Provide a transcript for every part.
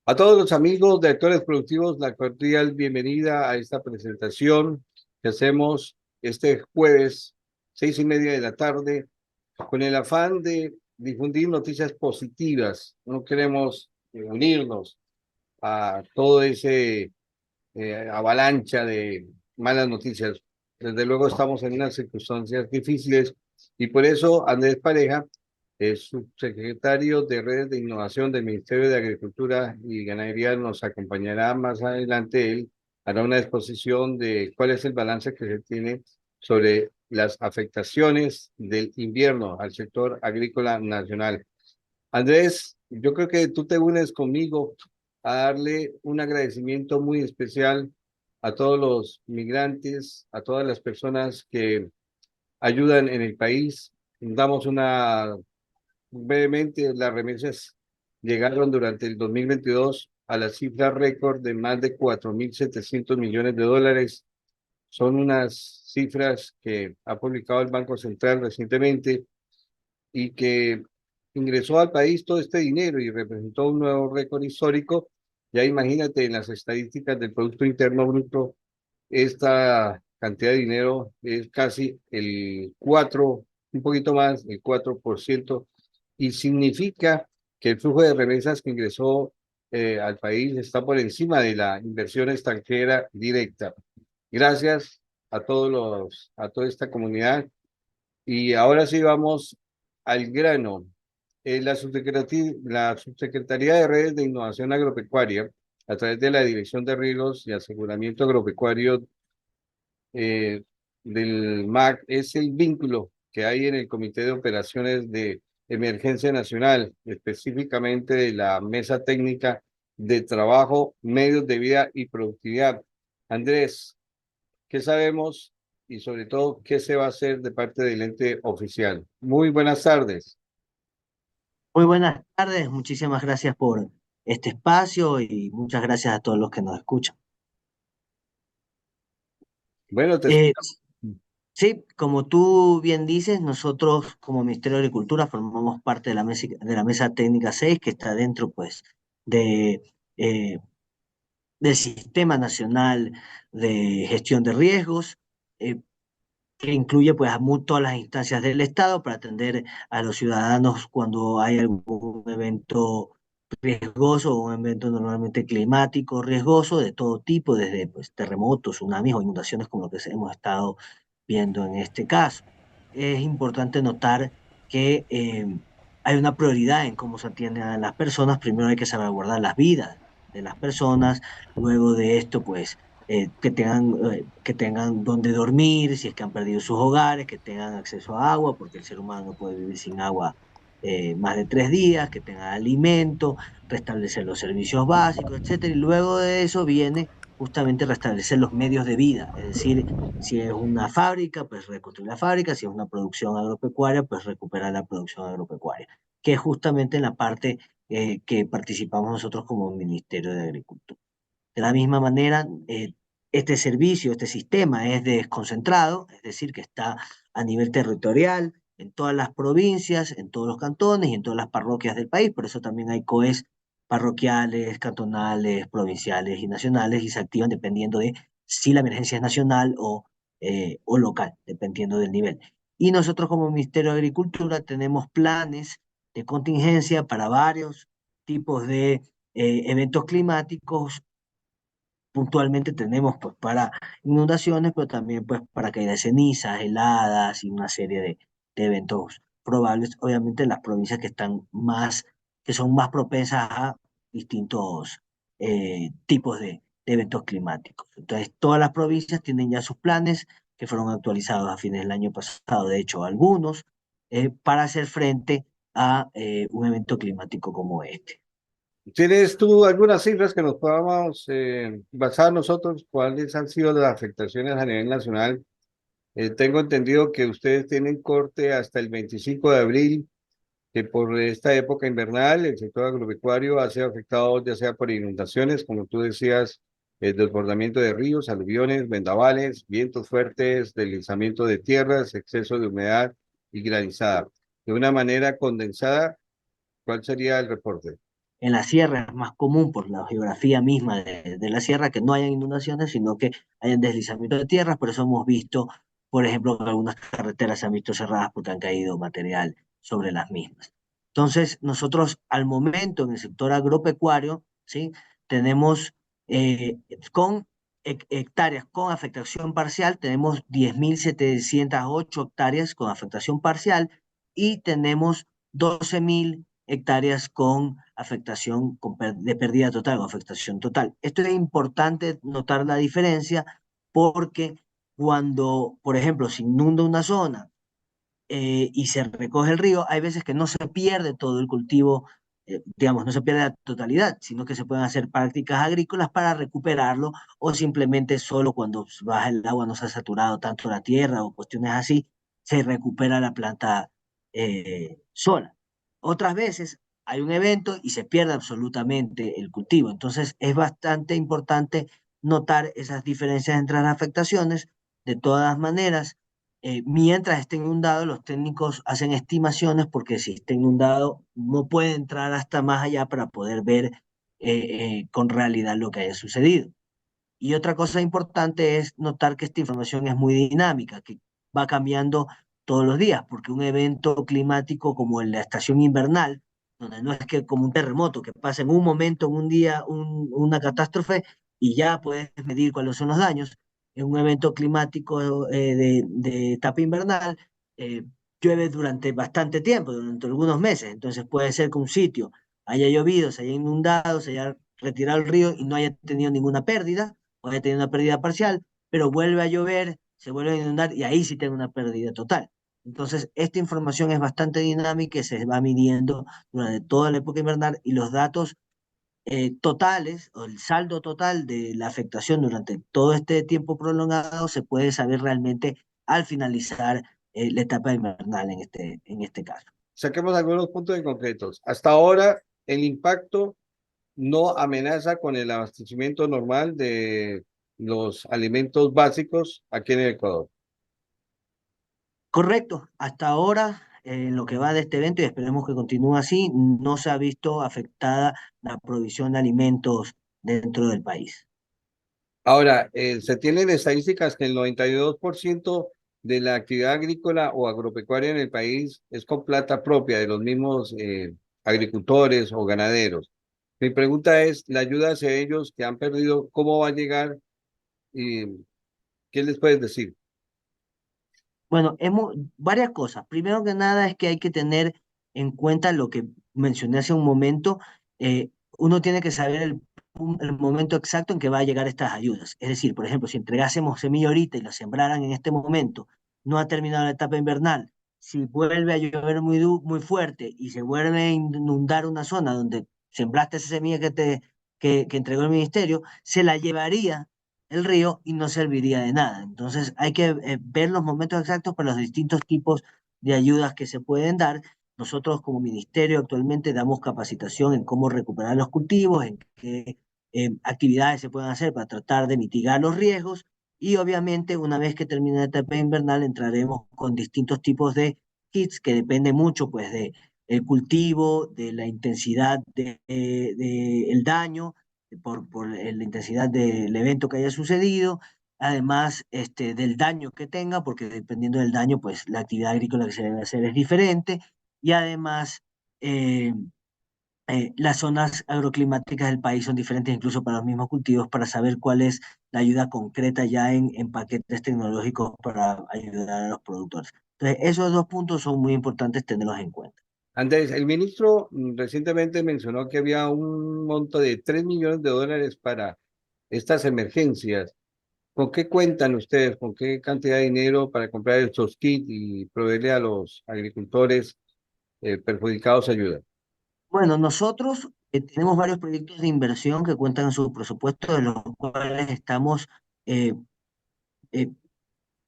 A todos los amigos de Actores Productivos, la cordial bienvenida a esta presentación que hacemos este jueves, 6:30 de la tarde, con el afán de difundir noticias positivas. No queremos unirnos a todo ese avalancha de malas noticias. Desde luego estamos en unas circunstancias difíciles y por eso Andrés Pareja, subsecretario de Redes de Innovación del Ministerio de Agricultura y Ganadería, nos acompañará más adelante. Él hará una exposición de cuál es el balance que se tiene sobre las afectaciones del invierno al sector agrícola nacional. Andrés, yo creo que tú te unes conmigo a darle un agradecimiento muy especial a todos los migrantes, a todas las personas que ayudan en el país. Damos una brevemente, las remesas llegaron durante el 2022 a la cifra récord de más de 4.700 millones de dólares. Son unas cifras que ha publicado el Banco Central recientemente y que ingresó al país todo este dinero y representó un nuevo récord histórico. Ya imagínate en las estadísticas del Producto Interno Bruto, esta cantidad de dinero es casi el 4, un poquito más, el 4%, y significa que el flujo de remesas que ingresó al país está por encima de la inversión extranjera directa. Gracias a toda esta comunidad. Y ahora sí vamos al grano. La Subsecretaría de Redes de Innovación Agropecuaria, a través de la Dirección de Riesgos y Aseguramiento Agropecuario del MAC, es el vínculo que hay en el Comité de Operaciones de Emergencia Nacional, específicamente de la Mesa Técnica de Trabajo, Medios de Vida y Productividad. Andrés, ¿qué sabemos y sobre todo qué se va a hacer de parte del ente oficial? Muy buenas tardes. Muy buenas tardes, muchísimas gracias por este espacio y muchas gracias a todos los que nos escuchan. Bueno, te Eh, escuchamos. sí, como tú bien dices, nosotros como Ministerio de Agricultura formamos parte de la Mesa Técnica 6, que está dentro pues de, eh, del Sistema Nacional de Gestión de Riesgos, que incluye pues todas las instancias del Estado para atender a los ciudadanos cuando hay algún evento riesgoso o un evento normalmente climático riesgoso de todo tipo, desde pues, terremotos, tsunamis o inundaciones como lo que hemos estado viendo en este caso. Es importante notar que hay una prioridad en cómo se atienden a las personas. Primero hay que salvaguardar las vidas de las personas, luego de esto pues que tengan donde dormir, si es que han perdido sus hogares, que tengan acceso a agua, porque el ser humano no puede vivir sin agua más de 3 días, que tengan alimento, restablecer los servicios básicos, etcétera. Y luego de eso viene justamente restablecer los medios de vida, es decir, si es una fábrica, pues reconstruir la fábrica, si es una producción agropecuaria, pues recuperar la producción agropecuaria, que es justamente en la parte que participamos nosotros como Ministerio de Agricultura. De la misma manera, este servicio, este sistema es desconcentrado, es decir, que está a nivel territorial, en todas las provincias, en todos los cantones y en todas las parroquias del país. Por eso también hay COEs parroquiales, cantonales, provinciales y nacionales, y se activan dependiendo de si la emergencia es nacional o local, dependiendo del nivel. Y nosotros como Ministerio de Agricultura tenemos planes de contingencia para varios tipos de eventos climáticos. Puntualmente tenemos pues para inundaciones, pero también pues para caídas de cenizas, heladas y una serie de eventos probables, obviamente en las provincias que son más propensas a distintos tipos de eventos climáticos. Entonces, todas las provincias tienen ya sus planes que fueron actualizados a fines del año pasado, de hecho, algunos, para hacer frente a un evento climático como este. ¿Tienes tú algunas cifras que nos podamos basar nosotros? ¿Cuáles han sido las afectaciones a nivel nacional? Tengo entendido que ustedes tienen corte hasta el 25 de abril, que por esta época invernal el sector agropecuario ha sido afectado ya sea por inundaciones, como tú decías, el desbordamiento de ríos, aluviones, vendavales, vientos fuertes, deslizamiento de tierras, exceso de humedad y granizada. De una manera condensada, ¿cuál sería el reporte? En la sierra es más común por la geografía misma de la sierra que no hayan inundaciones, sino que hayan deslizamiento de tierras. Por eso hemos visto, por ejemplo, que algunas carreteras se han visto cerradas porque han caído material sobre las mismas. Entonces, nosotros al momento en el sector agropecuario, ¿sí? Tenemos eh, con hectáreas con afectación parcial, tenemos 10.708 hectáreas con afectación parcial y tenemos 12.000 hectáreas con afectación de pérdida total o afectación total. Esto es importante notar la diferencia porque cuando, por ejemplo, se inunda una zona y se recoge el río, hay veces que no se pierde todo el cultivo, digamos, no se pierde la totalidad, sino que se pueden hacer prácticas agrícolas para recuperarlo o simplemente solo cuando baja el agua no se ha saturado tanto la tierra o cuestiones así, se recupera la planta sola. Otras veces hay un evento y se pierde absolutamente el cultivo. Entonces es bastante importante notar esas diferencias entre las afectaciones. De todas maneras, mientras esté inundado, los técnicos hacen estimaciones porque si está inundado no puede entrar hasta más allá para poder ver con realidad lo que haya sucedido. Y otra cosa importante es notar que esta información es muy dinámica, que va cambiando todos los días, porque un evento climático como la estación invernal, donde no es que como un terremoto, que pasa en un momento, en un día, una catástrofe y ya puedes medir cuáles son los daños, en un evento climático de etapa invernal, eh, llueve durante bastante tiempo, durante algunos meses, entonces puede ser que un sitio haya llovido, se haya inundado, se haya retirado el río y no haya tenido ninguna pérdida, o haya tenido una pérdida parcial, pero vuelve a llover, se vuelve a inundar y ahí sí tiene una pérdida total. Entonces, esta información es bastante dinámica y se va midiendo durante toda la época invernal y los datos totales o el saldo total de la afectación durante todo este tiempo prolongado se puede saber realmente al finalizar la etapa invernal en este caso. Saquemos algunos puntos en concretos. Hasta ahora, el impacto no amenaza con el abastecimiento normal de los alimentos básicos aquí en el Ecuador. Correcto, hasta ahora, en lo que va de este evento, y esperemos que continúe así, no se ha visto afectada la provisión de alimentos dentro del país. Ahora, se tienen estadísticas que el 92% de la actividad agrícola o agropecuaria en el país es con plata propia de los mismos agricultores o ganaderos. Mi pregunta es, la ayuda hacia ellos que han perdido, ¿cómo va a llegar y qué les puedes decir? Bueno, hemos varias cosas. Primero que nada es que hay que tener en cuenta lo que mencioné hace un momento. Uno tiene que saber el momento exacto en que va a llegar estas ayudas. Es decir, por ejemplo, si entregásemos semilla ahorita y la sembraran en este momento, no ha terminado la etapa invernal. Si vuelve a llover muy fuerte y se vuelve a inundar una zona donde sembraste esa semilla que entregó el ministerio, se la llevaría el río y no serviría de nada. Entonces hay que ver los momentos exactos para los distintos tipos de ayudas que se pueden dar. Nosotros como ministerio actualmente damos capacitación en cómo recuperar los cultivos, en qué actividades se pueden hacer para tratar de mitigar los riesgos y obviamente una vez que termine la etapa invernal entraremos con distintos tipos de kits que depende mucho pues de el cultivo, de la intensidad de el daño por la intensidad del evento que haya sucedido, además del daño que tenga, porque dependiendo del daño, pues la actividad agrícola que se debe hacer es diferente, y además eh, las zonas agroclimáticas del país son diferentes incluso para los mismos cultivos, para saber cuál es la ayuda concreta ya en paquetes tecnológicos para ayudar a los productores. Entonces, esos dos puntos son muy importantes tenerlos en cuenta. Andrés, el ministro recientemente mencionó que había un monto de 3 millones de dólares para estas emergencias. ¿Con qué cuentan ustedes? ¿Con qué cantidad de dinero para comprar estos kits y proveerle a los agricultores perjudicados ayuda? Bueno, nosotros tenemos varios proyectos de inversión que cuentan en su presupuesto, de los cuales estamos eh, eh,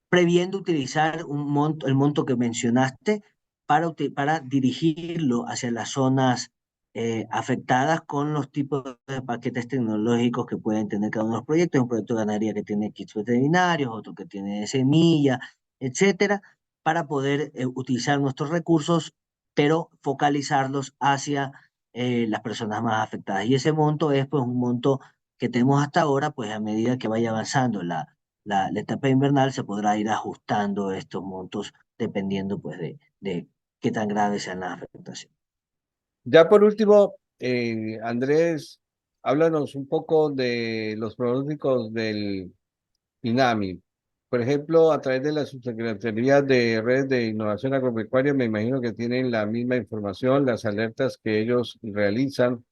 previendo utilizar el monto que mencionaste para dirigirlo hacia las zonas afectadas con los tipos de paquetes tecnológicos que pueden tener cada uno de los proyectos. Un proyecto de ganadería que tiene kits veterinarios, otro que tiene de semilla, etcétera, para poder utilizar nuestros recursos, pero focalizarlos hacia las personas más afectadas. Y ese monto es pues un monto que tenemos hasta ahora, pues a medida que vaya avanzando la etapa invernal se podrá ir ajustando estos montos dependiendo pues de qué tan graves sean las afectaciones. Ya por último, Andrés, háblanos un poco de los pronósticos del INAMI. Por ejemplo, a través de la Subsecretaría de Redes de Innovación Agropecuaria, me imagino que tienen la misma información, las alertas que ellos realizan.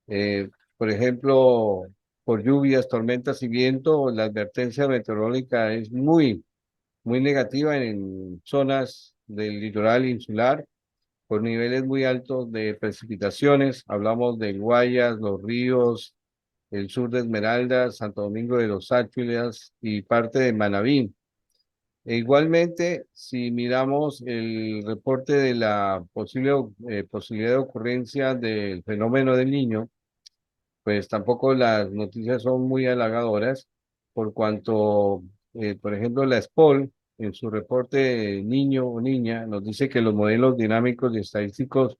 Por ejemplo, por lluvias, tormentas y viento, la advertencia meteorológica es muy negativa en zonas del litoral insular, por niveles muy altos de precipitaciones. Hablamos de Guayas, Los Ríos, el sur de Esmeraldas, Santo Domingo de los Áchilas y parte de Manabí. E igualmente, si miramos el reporte de la posibilidad de ocurrencia del fenómeno del Niño, pues tampoco las noticias son muy halagadoras, por cuanto, por ejemplo, la SPOL, en su reporte niño o niña, nos dice que los modelos dinámicos y estadísticos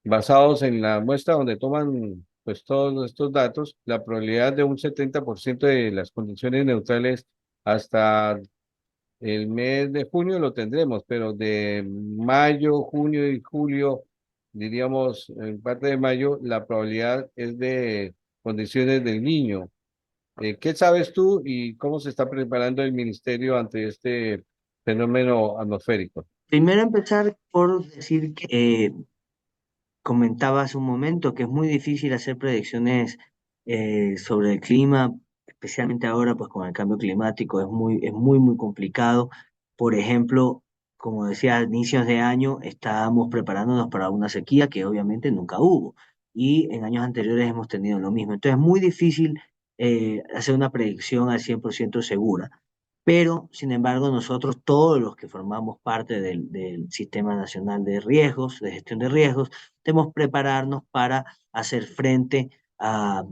basados en la muestra donde toman pues todos estos datos, la probabilidad de un 70% de las condiciones neutrales hasta el mes de junio lo tendremos, pero de mayo, junio y julio, diríamos en parte de mayo, la probabilidad es de condiciones del niño. ¿Qué sabes tú y cómo se está preparando el ministerio ante este fenómeno atmosférico? Primero empezar por decir que comentaba hace un momento que es muy difícil hacer predicciones sobre el clima, especialmente ahora pues con el cambio climático muy complicado. Por ejemplo, como decía, a inicios de año estábamos preparándonos para una sequía que obviamente nunca hubo y en años anteriores hemos tenido lo mismo. Entonces es muy difícil hacer una predicción al 100% segura. Pero, sin embargo, nosotros, todos los que formamos parte del Sistema Nacional de Riesgos, de Gestión de Riesgos, debemos prepararnos para hacer frente a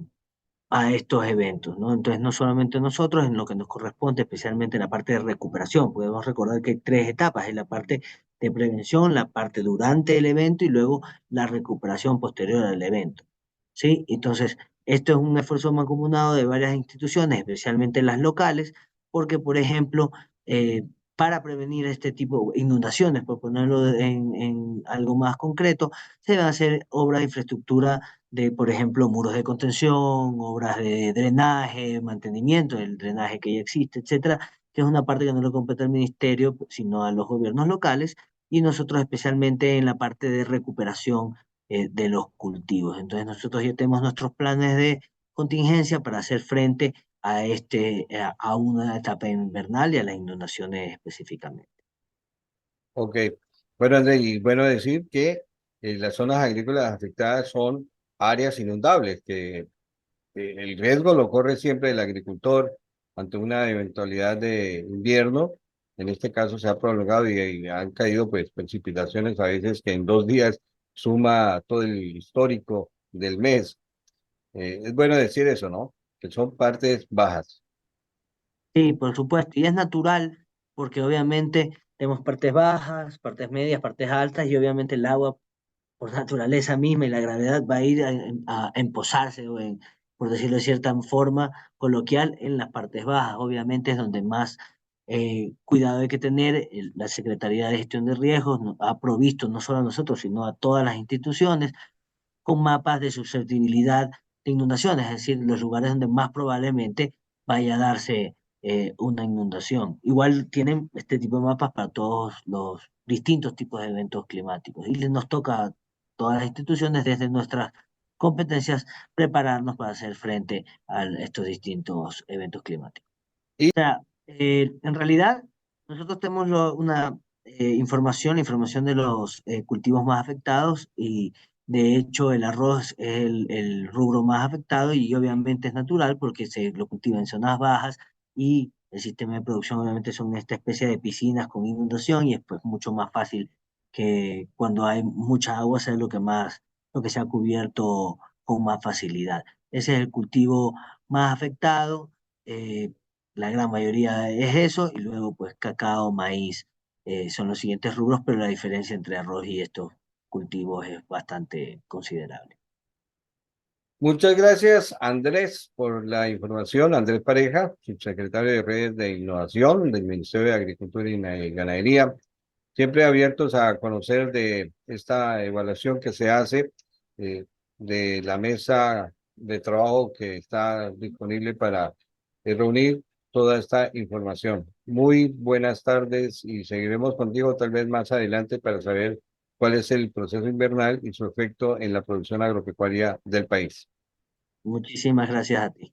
estos eventos, ¿no? Entonces, no solamente nosotros, en lo que nos corresponde, especialmente en la parte de recuperación, podemos recordar que hay tres etapas, en la parte de prevención, la parte durante el evento y luego la recuperación posterior al evento, ¿sí? Entonces, esto es un esfuerzo mancomunado de varias instituciones, especialmente las locales, porque, por ejemplo, para prevenir este tipo de inundaciones, por ponerlo en algo más concreto, se van a hacer obras de infraestructura de, por ejemplo, muros de contención, obras de drenaje, mantenimiento del drenaje que ya existe, etcétera, que es una parte que no le compete al ministerio, sino a los gobiernos locales, y nosotros especialmente en la parte de recuperación de los cultivos. Entonces nosotros ya tenemos nuestros planes de contingencia para hacer frente a una etapa invernal y a las inundaciones específicamente. Ok, bueno, André, y bueno decir que las zonas agrícolas afectadas son áreas inundables, que el riesgo lo corre siempre el agricultor ante una eventualidad de invierno. En este caso se ha prolongado y han caído pues precipitaciones a veces que en 2 días suma todo el histórico del mes. Es bueno decir eso, ¿no? Que son partes bajas. Sí, por supuesto, y es natural porque obviamente tenemos partes bajas, partes medias, partes altas y obviamente el agua por naturaleza misma y la gravedad va a ir a emposarse o por decirlo de cierta forma coloquial en las partes bajas. Obviamente es donde más cuidado hay que tener. La Secretaría de Gestión de Riesgos ha provisto no solo a nosotros, sino a todas las instituciones con mapas de susceptibilidad de inundaciones, es decir, los lugares donde más probablemente vaya a darse una inundación. Igual tienen este tipo de mapas para todos los distintos tipos de eventos climáticos y nos toca a todas las instituciones desde nuestras competencias prepararnos para hacer frente a estos distintos eventos climáticos. Y O sea, en realidad, nosotros tenemos una información, la información de los cultivos más afectados De hecho, el arroz es el rubro más afectado y obviamente es natural porque se lo cultiva en zonas bajas y el sistema de producción obviamente son esta especie de piscinas con inundación y es pues mucho más fácil que cuando hay mucha agua sea lo que se ha cubierto con más facilidad. Ese es el cultivo más afectado, eh, la gran mayoría es eso y luego pues cacao, maíz, son los siguientes rubros, pero la diferencia entre arroz y estos cultivos es bastante considerable. Muchas gracias, Andrés, por la información. Andrés Pareja, subsecretario de Redes de Innovación del Ministerio de Agricultura y Ganadería. Siempre abiertos a conocer de esta evaluación que se hace eh, de la mesa de trabajo que está disponible para reunir toda esta información. Muy buenas tardes y seguiremos contigo tal vez más adelante para saber cuál es el proceso invernal y su efecto en la producción agropecuaria del país. Muchísimas gracias a ti.